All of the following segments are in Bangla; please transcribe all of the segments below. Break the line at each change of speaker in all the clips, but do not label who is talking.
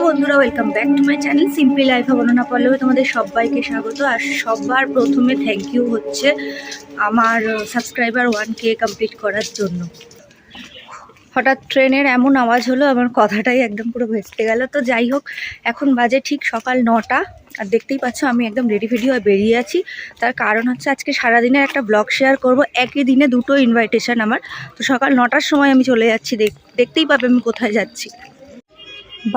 বন্ধুরা, welcome back to my channel simply life বর্ণনা পল্লবে তোমাদের সবাইকে স্বাগত। আর সবার প্রথমে থ্যাংক ইউ হচ্ছে আমার সাবস্ক্রাইবার 1K কমপ্লিট করার জন্য। হঠাৎ ট্রেনের এমন আওয়াজ হলো, আমার কথাটাই একদম পুরো ভেস্তে গেল। তো যাই হোক, এখন বাজে ঠিক সকাল 9টা। আর দেখতেই পাচ্ছ আমি একদম রেডি ফেডি হয়ে বেরিয়ে আছি। তার কারণ হচ্ছে আজকে সারাদিনের একটা ব্লগ শেয়ার করব। একই দিনে দুটো ইনভাইটেশন আমার। তো সকাল 9টার সময় আমি চলে যাচ্ছি, দেখতেই পাবে আমি কোথায় যাচ্ছি।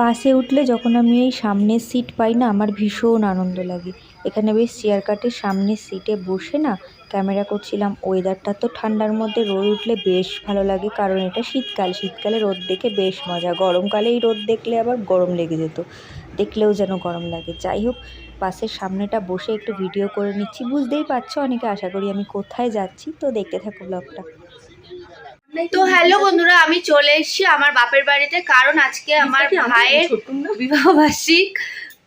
বাসে উঠলে যখন আমি এই সামনের সিট পাই না, আমার ভীষণ আনন্দ লাগে। এখানে বেশ চেয়ার কাটের সামনের সিটে বসে না ক্যামেরা করছিলাম। ওয়েদারটা তো ঠান্ডার মধ্যে রোদ উঠলে বেশ ভালো লাগে, কারণ এটা শীতকালে রোদ দেখে বেশ মজা। গরমকালে এই রোদ দেখলে আবার গরম লেগে যেত, দেখলেও যেন গরম লাগে। যাই হোক, বাসের সামনেটা বসে একটু ভিডিও করে নিচ্ছি। বুঝতেই পারছো অনেকে, আশা করি আমি কোথায় যাচ্ছি। তো দেখতে থাকো ব্লগটা। তো হ্যালো বন্ধুরা, আমি চলে এসেছি আমার বাপের বাড়িতে, কারণ আজকে আমার ভাইয়ের বিবাহবার্ষিক,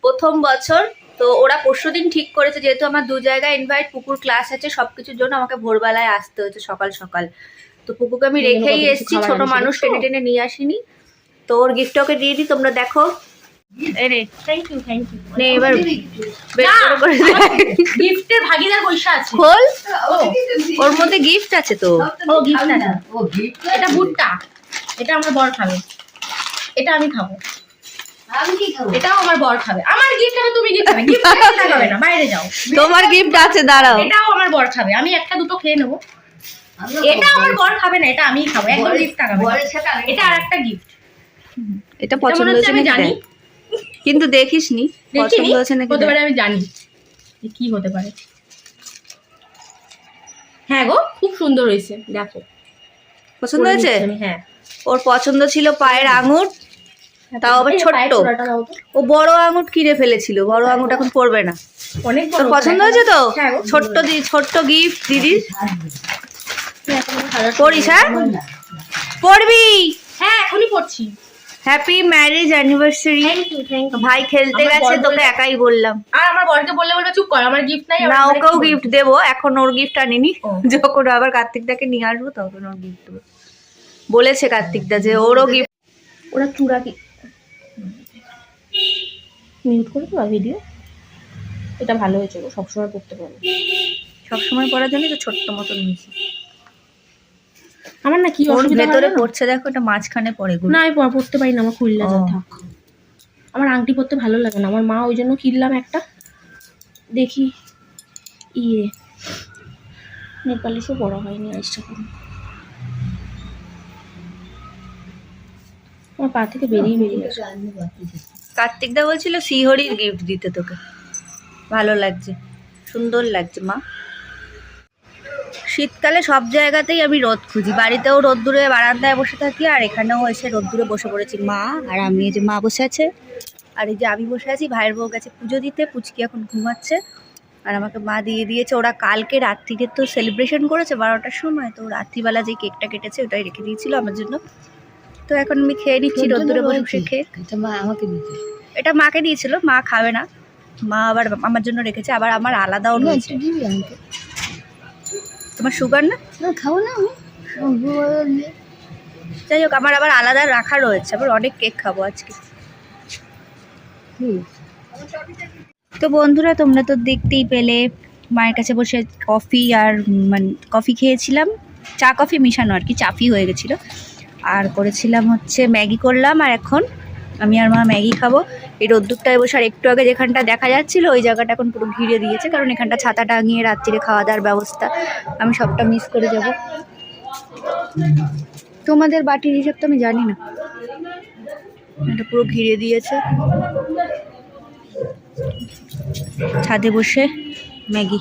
প্রথম বছর। তো ওরা পরশুদিন ঠিক করেছে, যেহেতু আমার দু জায়গায় ইনভাইট, পুকুর ক্লাস আছে, সবকিছুর জন্য আমাকে ভোরবেলায় আসতে হচ্ছে সকাল সকাল। তো পুকুকে আমি রেখেই এসেছি, ছোট মানুষ টেনে টেনে নিয়ে আসিনি। তো ওর গিফট ওকে দিয়ে দিই, তোমরা দেখো। এবার
গিফটের ভাগিদার পয়সা আছে,
খোল, ওর মধ্যে গিফট আছে। তো
ও গিফট আছে, এটা ভুট্টা, এটা আমার বর খাবে, এটা আমি খাবো, আমি কি খাবো, এটাও আমার বর খাবে। আমার গিফট হবে, তুমি গিফট খাবে, গিফট খাবে না, বাইরে যাও।
তোমার গিফট আছে, দাঁড়াও।
এটাও আমার বর খাবে, আমি একটা দুটো খেয়ে নেবো। এটা আমার বর খাবে না, এটা আমিই খাবো, একদম গিফট খাবে। এটা আরেকটা গিফট,
এটা পছন্দ হয়েছে
আমি জানি,
কিন্তু দেখিসনি পছন্দ হয়েছে নাকি।
হতে পারে, আমি জানি কি হতে পারে। হ্যাঁ গো, খুব সুন্দর হয়েছে, দেখো
পছন্দ হয়েছে।
হ্যাঁ,
ওর পছন্দ ছিল পায়ের আঙুর, তাও আবার ছোট্ট। ও বড় আঙুর কিনে ফেলেছিল, বড় আঙুর এখন পরবে না।
অনেক
তোর পছন্দ হয়েছে তো? ছোট্ট গিফট দিদির। পড়িস? হ্যাঁ পড়বি?
হ্যাঁ এখনই পড়ছি।
Happy marriage anniversary. ভাই খেলতে গেছে, তোকে একাই বললাম।
আর আমার বরকে বললে বলবে চুপ কর, আমার গিফট নাই।
না, ওকেও গিফট দেবো, এখন ওর গিফট আনিনি। যখন আবার কার্তিকদাকে নিয়ে আসবো তখন ওর গিফট দেবো। বলেছে কার্তিকদা যে ওরও গিফট।
ওরা চূড়া কি মিউট করে দেবো ভিডিও? এটা ভালো হয়েছে গো, সবসময় করতে পারবো।
সবসময় পড়ার জন্য তো ছোট্ট মতন নিয়েছি।
আমার না কি
ভেতরে পড়ছে দেখো, এটা মাঝখানে পড়ে।
না আমি পড়তে পারি না, আমার খুললে যায়। থাক, আমার আংটি পরতে ভালো লাগে না, আমার মা ওই জন্য কিনলাম একটা। দেখি নেপালিশও পড়া হয়নি, আইসটা করুন। আমার পা থেকে বেরিয়ে গেছে।
কার্তিকদা বলছিল শ্রীহরির গিফট দিতে তোকে। ভালো লাগছে, সুন্দর লাগছে মা। শীতকালে সব জায়গাতেই আমি রোদ খুঁজি, বাড়িতেও রোদ্দুরে বারান্দায় বসে থাকি, আর এখানেও এসে রোদ্দুরে বসে পড়েছি। মা আর আমি, এই যে মা বসে আছে, আর এই যে আমি বসে আছি। ভাইয়ের বউ গেছে পুজো দিতে, পুচকি এখন ঘুমাচ্ছে, আর আমাকে মা দিয়ে দিয়েছে। ওরা কালকে রাত্রিকে তো সেলিব্রেশন করেছে 12টার সময়, তো রাত্রিবেলা যে কেকটা কেটেছে ওটাই রেখে দিয়েছিল আমার জন্য। তো এখন আমি খেয়ে নিচ্ছি রোদ্দুরে বসে বসে কেক।
মা আমাকে দিয়েছে,
এটা মাকে দিয়েছিল, মা খাবে না, মা আবার আমার জন্য রেখেছে। আবার আমার আলাদাও রয়েছে। তোমার সুগার না?
খাও না আমি।
যাই হোক, আমার আবার আলাদা রাখা রয়েছে, আবার অনেক কেক খাবো আজকে। তো বন্ধুরা, তোমরা তো দেখতেই পেলে, মায়ের কাছে বসে কফি আর কফি খেয়েছিলাম, চা কফি মিশানো আর কি, চাফি হয়ে গেছিলো। আর করেছিলাম হচ্ছে ম্যাগি করলাম, আর এখন আমি আর মা ম্যাগি খাবো এই রোদ্দুরটায় বসে। আর একটু আগে যেখানটা দেখা যাচ্ছিলো ওই জায়গাটা এখন পুরো ঘিরে দিয়েছে, কারণ এখানটা ছাতা টাঙিয়ে রাত্রিরে খাওয়া দাওয়ার ব্যবস্থা। আমি সবটা মিস করে যাব। তোমাদের বাটির হিসাব তো আমি জানি না, এটা পুরো ঘিরে দিয়েছে। ছাদে বসে ম্যাগি,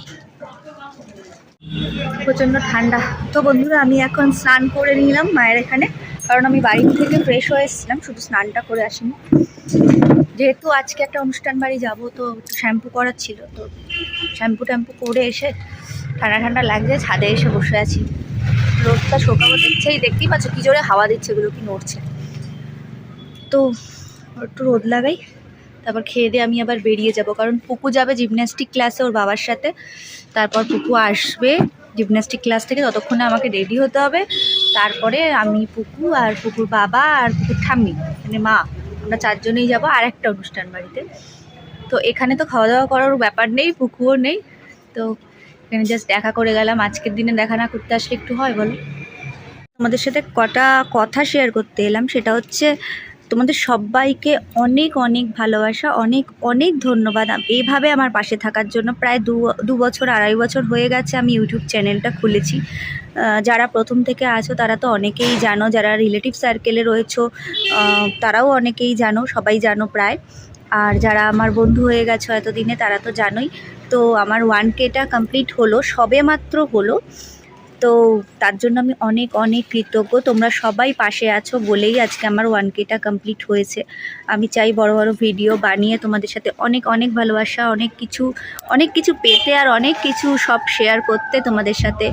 প্রচণ্ড ঠান্ডা। তো বন্ধুরা, আমি এখন স্নান করে নিলাম মায়ের এখানে, কারণ আমি বাড়ি থেকে ফ্রেশ হয়ে এসেছিলাম, শুধু স্নানটা করে আসিনি। যেহেতু আজকে একটা অনুষ্ঠান বাড়ি যাব, তো একটু শ্যাম্পু করার ছিল, তো শ্যাম্পু ট্যাম্পু করে এসে ঠান্ডা ঠান্ডা লাগছে, ছাদে এসে বসে আছি। রোদটা শোকাবো, দেখতেই পাচ্ছ কী জোরে হাওয়া দিচ্ছে, এগুলো কি নড়ছে। তো একটু রোদ লাগাই, তারপর খেয়ে দিয়ে আমি আবার বেরিয়ে যাব, কারণ পুকু যাবে জিমন্যাস্টিক ক্লাসে ওর বাবার সাথে। তারপর পুকু আসবে জিমন্যাস্টিক ক্লাস থেকে, ততক্ষণে আমাকে রেডি হতে হবে। তারপরে আমি, পুকু আর পুকুর বাবা আর পুকুর ঠাম্মি মানে মা আমরা 4 জনেই যাবো আর একটা অনুষ্ঠান বাড়িতে। তো এখানে তো খাওয়া দাওয়া করার ব্যাপার নেই, পুকুরও নেই, তো এখানে জাস্ট দেখা করে গেলাম। আজকের দিনে দেখা না করতে আসলে একটু হয় বলো? তোমাদের সাথে কটা কথা শেয়ার করতে এলাম, সেটা হচ্ছে তোমাদের সবাইকে অনেক অনেক ভালোবাসা, অনেক অনেক ধন্যবাদ এইভাবে আমার পাশে থাকার জন্য। প্রায় দু বছর 2.5 বছর হয়ে গেছে আমি ইউটিউব চ্যানেলটা খুলেছি। যারা প্রথম থেকে আছো তারা তো অনেকেই জানো, যারা রিলেটিভ সার্কেলে রয়েছো তারাও অনেকেই জানো, সবাই জানো প্রায়। আর যারা আমার বন্ধু হয়ে গেছো এতদিনে তারা তো জানোই। তো আমার 1Kটা কমপ্লিট হলো, সবে মাত্র হলো। তো তার জন্য আমি অনেক অনেক কৃতজ্ঞ। তোমরা সবাই পাশে আছো বলেই আজকে আমার 1Kটা কমপ্লিট হয়েছে। আমি চাই বড় বড় ভিডিও বানিয়ে তোমাদের সাথে অনেক অনেক ভালোবাসা, অনেক কিছু পেতে আর অনেক কিছু সব শেয়ার করতে তোমাদের সাথে।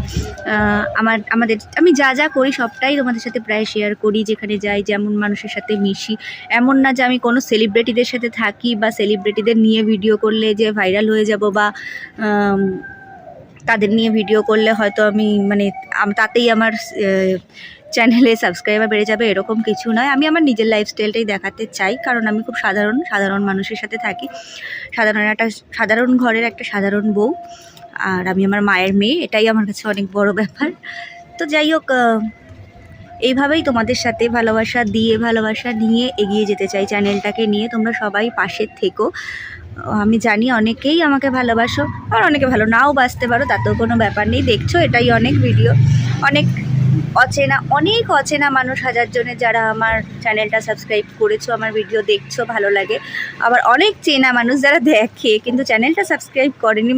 আমি যা যা করি সবটাই তোমাদের সাথে প্রায় শেয়ার করি, যেখানে যাই, যেমন মানুষের সাথে মিশি। এমন না যে আমি কোনো সেলিব্রিটিদের সাথে থাকি বা সেলিব্রিটিদের নিয়ে ভিডিও করলে যে ভাইরাল হয়ে যাব, বা তাদের নিয়ে ভিডিও করলে হয়তো আমি তাতেই আমার চ্যানেলে সাবস্ক্রাইবার বেড়ে যাবে, এরকম কিছু নয়। আমি আমার নিজের লাইফস্টাইলটাই দেখাতে চাই, কারণ আমি খুব সাধারণ মানুষের সাথে থাকি, সাধারণ ঘরের একটা সাধারণ বউ। আর আমি আমার মায়ের মেয়ে, এটাই আমার কাছে অনেক বড় ব্যাপার। তো যাই হোক, এইভাবেই তোমাদের সাথে ভালোবাসা নিয়ে এগিয়ে যেতে চাই চ্যানেলটাকে নিয়ে। তোমরা সবাই পাশে থেকো। আমি জানি অনেকেই আমাকে ভালোবাসো, আর অনেকে ভালো নাও বাসতে পারো, তাতেও কোনো ব্যাপার নেই। দেখছো এটাই অনেক ভিডিও, অনেক অচেনা মানুষ, 1000 জনের যারা আমার চ্যানেলটা সাবস্ক্রাইব করেছো, আমার ভিডিও দেখছো, ভালো লাগে। আবার অনেক চেনা মানুষ যারা দেখে কিন্তু চ্যানেলটা সাবস্ক্রাইব করেনি।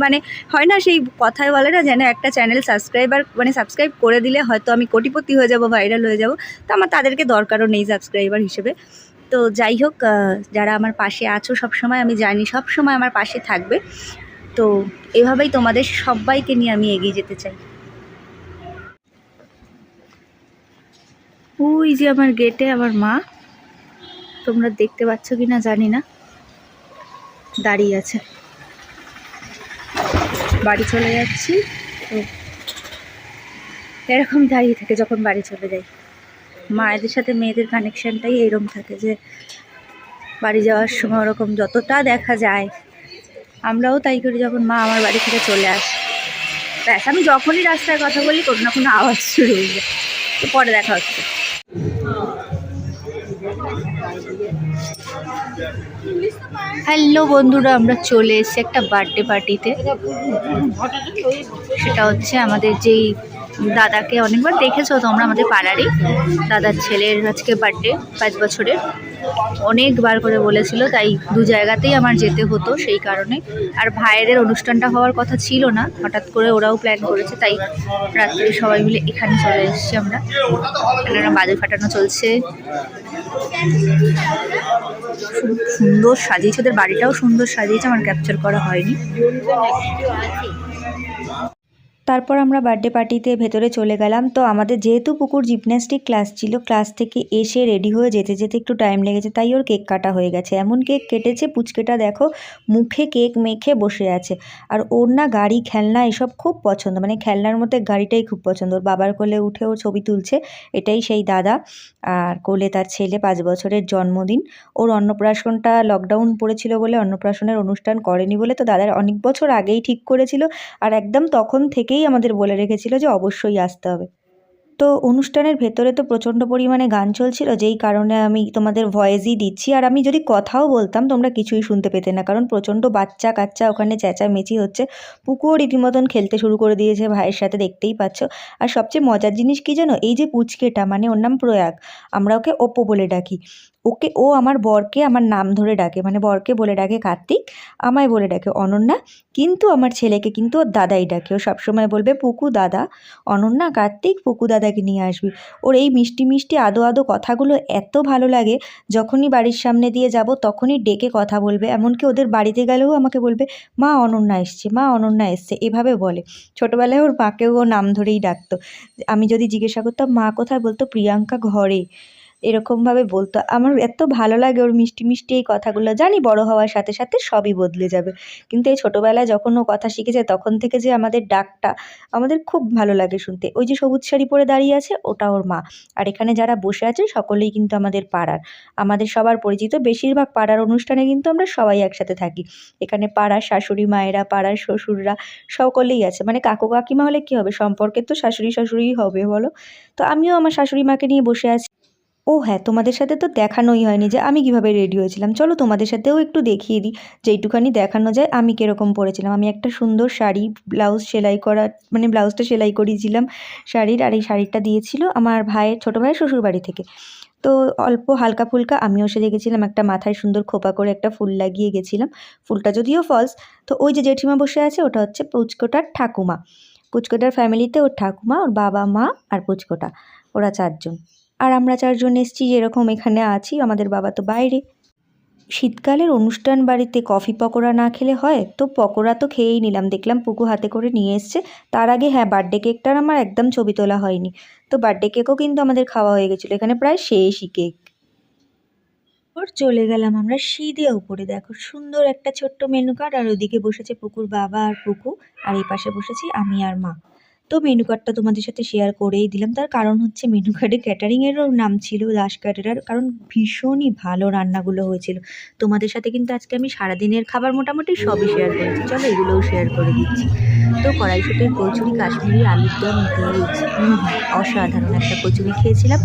হয় না, সেই কথায় বলে না, যেন একটা চ্যানেল সাবস্ক্রাইব করে দিলে হয়তো আমি কোটিপতি হয়ে যাব, ভাইরাল হয়ে যাব। তো আমার তাদেরকে দরকারও নেই সাবস্ক্রাইবার হিসেবে। তো যাই হোক, যারা আমার পাশে আছো সবসময়, আমি জানি সবসময় আমার পাশে থাকবে। তো এভাবেই তোমাদের সবাইকে নিয়ে আমি এগিয়ে যেতে চাই। ওই যে আমার গেটে আমার মা, তোমরা দেখতে পাচ্ছ কি না জানি না, দাঁড়িয়ে আছে। বাড়ি চলে যাচ্ছি, তো এরকম দাঁড়িয়ে থাকে যখন বাড়ি চলে যাই। মায়েদের সাথে মেয়েদের কানেকশানটাই এরকম থাকে যে বাড়ি যাওয়ার সময় ওরকম যতটা দেখা যায়, আমরাও তাই করি যখন মা আমার বাড়ি থেকে চলে আসে। ব্যাস, আমি যখনই রাস্তায় কথা বলি কোনো না কোনো আওয়াজ শুরু হয়ে যায়। তো পরে দেখা হচ্ছে। হ্যালো বন্ধুরা, আমরা চলে এসেছি একটা বার্থডে পার্টিতে। সেটা হচ্ছে আমাদের যেই দাদাকে অনেকবার দেখেছো তোমরা, আমাদের পাড়ারই দাদার ছেলের আজকে বার্থডে, 5 বছরের। অনেকবার করে বলেছিল, তাই 2 জায়গাতেই আমার যেতে হতো সেই কারণে। আর ভাইয়ের অনুষ্ঠানটা হওয়ার কথা ছিল না, হঠাৎ করে ওরাও প্ল্যান করেছে, তাই রাত্রে সবাই মিলে এখানে চলে এসেছি আমরা। এখানে বাজি ফাটানো চলছে, সুন্দর সাজিয়েছে, ওদের বাড়িটাও সুন্দর সাজিয়েছে, আমার ক্যাপচার করা হয়নি। তারপর আমরা বার্থডে পার্টিতে ভেতরে চলে গেলাম। তো আমাদের যেহেতু পুকুর জিমন্যাস্টিক ক্লাস ছিল, ক্লাস থেকে এসে রেডি হয়ে যেতে যেতে একটু টাইম লেগেছে, তাই ওর কেক কাটা হয়ে গেছে। এমন কেক কেটেছে, পুচকেটা দেখো মুখে কেক মেখে বসে আছে। আর ওর না গাড়ি, খেলনা এসব খুব পছন্দ, খেলনার মধ্যে গাড়িটাই খুব পছন্দ। ওর বাবার কোলে উঠে ও ছবি তুলছে, এটাই সেই দাদা। আর কোলে তার ছেলে, 5 বছরের জন্মদিন। ওর অন্নপ্রাশনটা লকডাউন পড়েছিল বলে, অন্নপ্রাশনের অনুষ্ঠান করেনি বলে, তো দাদার অনেক বছর আগেই ঠিক করেছিল। আর একদম তখন থেকেই আমাদের বলে রেখেছিল যে অবশ্যই আসতে হবে। তো অনুষ্ঠানের ভেতরে তো প্রচণ্ড পরিমাণে গান চলছিল, যেই কারণে আমি তোমাদের ভয়েসই দিচ্ছি। আর আমি যদি কথাও বলতাম তোমরা কিছুই শুনতে পেতে না, কারণ প্রচণ্ড বাচ্চা কাচ্চা ওখানে চেঁচামেচি হচ্ছে। পুকুর রীতিমতন খেলতে শুরু করে দিয়েছে ভাইয়ের সাথে, দেখতেই পাচ্ছ। আর সবচেয়ে মজার জিনিস কি জানো, এই যে পুচকেটা, ওর নাম প্রয়াগ, আমরা ওকে অপু বলে ডাকি। ও আমার বরকে আমার নাম ধরে ডাকে, বরকে বলে ডাকে কার্তিক, আমায় বলে ডাকে অনন্যা, কিন্তু আমার ছেলেকে কিন্তু ওর দাদাই ডাকে। ও সবসময় বলবে পুকু দাদা, অনন্যা কার্তিক পুকু দাদাকে নিয়ে আসবি। ওর এই মিষ্টি মিষ্টি আদো আদো কথাগুলো এত ভালো লাগে, যখনই বাড়ির সামনে দিয়ে যাব তখনই ডেকে কথা বলবে। এমনকি ওদের বাড়িতে গেলেও আমাকে বলবে মা অনন্যা এসছে, মা অনন্যা এসছে, এভাবে বলে। ছোটোবেলায় ওর মাকেও ও নাম ধরেই ডাকতো। আমি যদি জিজ্ঞাসা করতাম মা কোথায়, বলতো প্রিয়াঙ্কা ঘরে। এরকমভাবে বলতো। আমার এত ভালো লাগে ওর মিষ্টি মিষ্টি এই কথাগুলো। জানি বড় হওয়ার সাথে সাথে সবই বদলে যাবে, কিন্তু এই ছোটোবেলায় যখন ও কথা শিখেছে তখন থেকে যে আমাদের ডাকটা আমাদের খুব ভালো লাগে শুনতে। ওই যে সবুজ শাড়ি পরে দাঁড়িয়ে আছে ওটা ওর মা, আর এখানে যারা বসে আছে সকলেই কিন্তু আমাদের পাড়ার, আমাদের সবার পরিচিত। বেশিরভাগ পাড়ার অনুষ্ঠানে কিন্তু আমরা সবাই একসাথে থাকি। এখানে পাড়ার শাশুড়ি মায়েরা, পাড়ার শ্বশুররা সকলেই আছে। মানে কাকু কাকিমা হলে কী হবে, সম্পর্কে তো শাশুড়িই হবে বলো। তো আমিও আমার শাশুড়ি মাকে নিয়ে বসে আছি। ও হ্যাঁ, তোমাদের সাথে তো দেখানোই হয়নি যে আমি কিভাবে রেডি হয়েছিলাম। চলো তোমাদের সাথেও একটু দেখিয়ে দিই, যেইটুখানি দেখানো যায় আমি কীরকম পরেছিলাম। আমি একটা সুন্দর শাড়ি, ব্লাউজ সেলাই করা, মানে ব্লাউজটা সেলাই করিয়েছিলাম শাড়ির, আর এই শাড়িটা দিয়েছিল আমার ভাইয়ের, ছোটো ভাইয়ের শ্বশুরবাড়ি থেকে। তো অল্প হালকা ফুলকা আমিও সেজে গেছিলাম, একটা মাথায় সুন্দর খোপা করে একটা ফুল লাগিয়ে গেছিলাম। ফুলটা যদিও ফলস। তো ওই যে জেঠিমা বসে আছে ওটা হচ্ছে পুচকোটার ঠাকুমা। পুচকোটার ফ্যামিলিতে ওর ঠাকুমা, ওর বাবা, মা আর পুচকোটা, ওরা 4 জন। আর আমরা 4 জন এসেছি, যেরকম এখানে আছি। আমাদের বাবা তো বাইরে। শীতকালের অনুষ্ঠান বাড়িতে কফি পকোড়া না খেলে হয়? তো পকোড়া তো খেয়েই নিলাম। দেখলাম পুকু হাতে করে নিয়ে এসছে। তার আগে হ্যাঁ, বার্থডে কেকটার আমার একদম ছবি তোলা হয়নি। তো বার্থডে কেকও কিন্তু আমাদের খাওয়া হয়ে গেছিলো। এখানে প্রায় শেষই কেক। ওর চলে গেলাম আমরা সিঁড়ি উপরে। দেখো সুন্দর একটা ছোট্ট মেনু কার্ড, আর ওদিকে বসেছে পুকুর বাবা আর পুকু, আর এই পাশে বসেছি আমি আর মা। তো মেনু কার্ডটা তোমাদের সাথে শেয়ার করেই দিলাম, তার কারণ হচ্ছে মেনু কার্ডে ক্যাটারিংয়েরও নাম ছিল দাস ক্যাটারার, কারণ ভীষণই ভালো রান্নাগুলো হয়েছিল। তোমাদের সাথে কিন্তু আজকে আমি সারাদিনের খাবার মোটামুটি সবই শেয়ার করেছি, চলো এগুলোও শেয়ার করে দিচ্ছি। তো কড়াইশুঁটির কচুরি, কাশ্মীরি আলুর দম, ভেজ, অসাধারণ একটা কচুরি খেয়েছিলাম।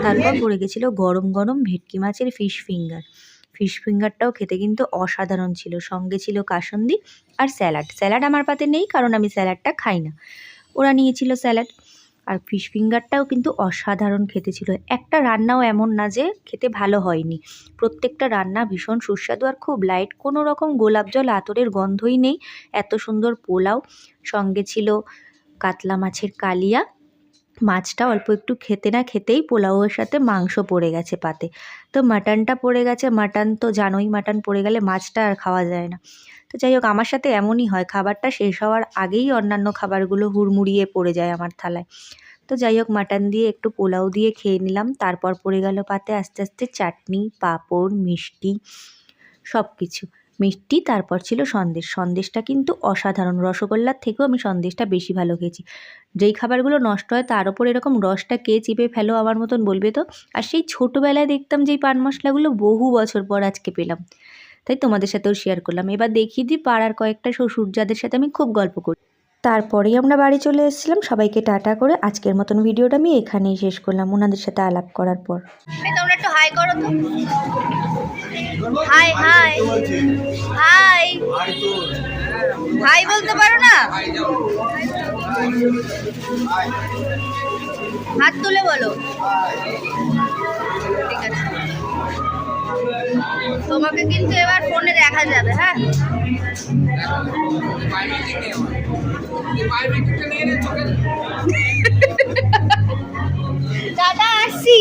তারপর পড়ে গেছিলো গরম গরম ভেটকি মাছের ফিশ ফিঙ্গারটাও খেতে কিন্তু অসাধারণ ছিল। সঙ্গে ছিল কাসুন্দি আর স্যালাড আমার পাতে নেই, কারণ আমি স্যালাডটা খাই না। ওরা নিয়েছিল স্যালাড, আর ফিশ ফিঙ্গারটাও কিন্তু অসাধারণ খেতে ছিল। একটা রান্নাও এমন না যে খেতে ভালো হয়নি, প্রত্যেকটা রান্না ভীষণ সুস্বাদু আর খুব লাইট, কোনো রকম গোলাপ জল আতরের গন্ধই নেই। এত সুন্দর পোলাও, সঙ্গে ছিল কাতলা মাছের কালিয়া। মাছটা অল্প একটু খেতে না খেতেই পোলাওয়ের সাথে মাংস পড়ে গেছে পাতে। তো মাটনটা পড়ে গেছে, মাটন তো জানোই, মাটন পড়ে গেলে মাছটা আর খাওয়া যায় না। তো যাই হোক, আমার সাথে এমনই হয়, খাবারটা শেষ হওয়ার আগেই অন্যান্য খাবারগুলো হুড়মুড়িয়ে পড়ে যায় আমার থালায়। তো যাই হোক, মাটন দিয়ে একটু পোলাও দিয়ে খেয়ে নিলাম। তারপর পড়ে গেল পাতে আস্তে আস্তে চাটনি, পাঁপড়, মিষ্টি, সব কিছু মিষ্টি। তারপর ছিল সন্দেশটা কিন্তু অসাধারণ। রসগোল্লার থেকেও আমি সন্দেশটা বেশি ভালো খেয়েছি। যেই খাবারগুলো নষ্ট হয় তার ওপর এরকম রসটা কে চিপে ফেলো আমার মতন, বলবে তো। আর সেই ছোটোবেলায় দেখতাম যেই পান মশলাগুলো, বহু বছর পর আজকে পেলাম, তাই তোমাদের সাথেও শেয়ার করলাম। এবার দেখিয়ে দিই পাড়ার কয়েকটা শ্বশুর যাদের সাথে আমি খুব গল্প করি। তারপরেই আমরা বাড়ি চলে এসেছিলাম। সবাইকে টাটা করে আজকের মতন ভিডিওটা আমি এখানেই শেষ করলাম, ওনাদের সাথে আলাপ করার পর।
তোমরা একটু হাই করো তো। হাই হাই হাই হাই বলতে পারো না? হাত তুলে বলো। ঠিক আছে, তোমাকে কিন্তু এবার ফোনে দেখা যাবে। হ্যাঁ, দাদা আসছি।